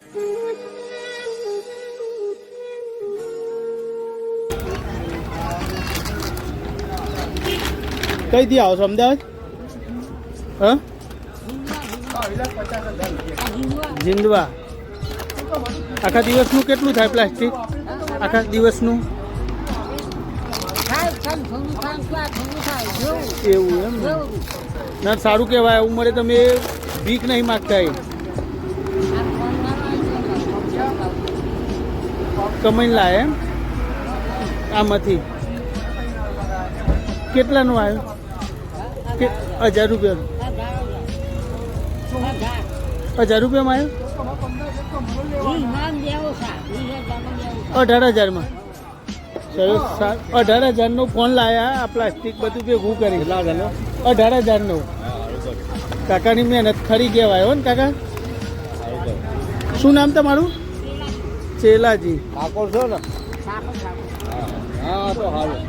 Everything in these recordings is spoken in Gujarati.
કઈ દી આવો છો અમદાવાદ? હા, જીંદવા. આખા દિવસનું કેટલું થાય પ્લાસ્ટિક? આખા દિવસનું એવું એમ ના? સારું કહેવાય. આવું મળે. તમે ભીખ નહીં માગતા, એ કમાઈને લાય એમ. આમાંથી કેટલાનું આવ્યું? 1000 રૂપિયાનું. 1000 રૂપિયામાં આવ્યું? 18,000માં. સરસ. 18,000નો ફોન લાયા. આ પ્લાસ્ટિક બધું ભેગું કરી 18,000નો. કાકાની મહેનત ખરી કહેવાય હો ને કાકા. શું નામ તમારું? ચેલાજી. ઠાકોર છો ને? હા, તો હારું.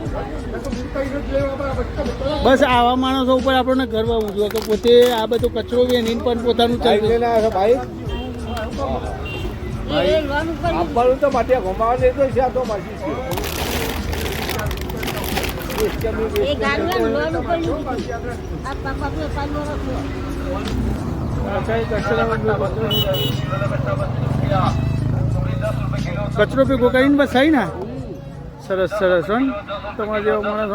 બસ આવા માણસો ઉપર આપણને ગર્વ આવવું જોઈએ કે પોતે આ બધો કચરો વેણીને પણ પોતાનું ચાલી ભાઈ આપવાનું તો માટે ઘુમાવા લેતો છે. આ તો મારી કચરો ભેગો કરીને બસ આવી ને. સરસ સરસ. તમારા જેવા માણસ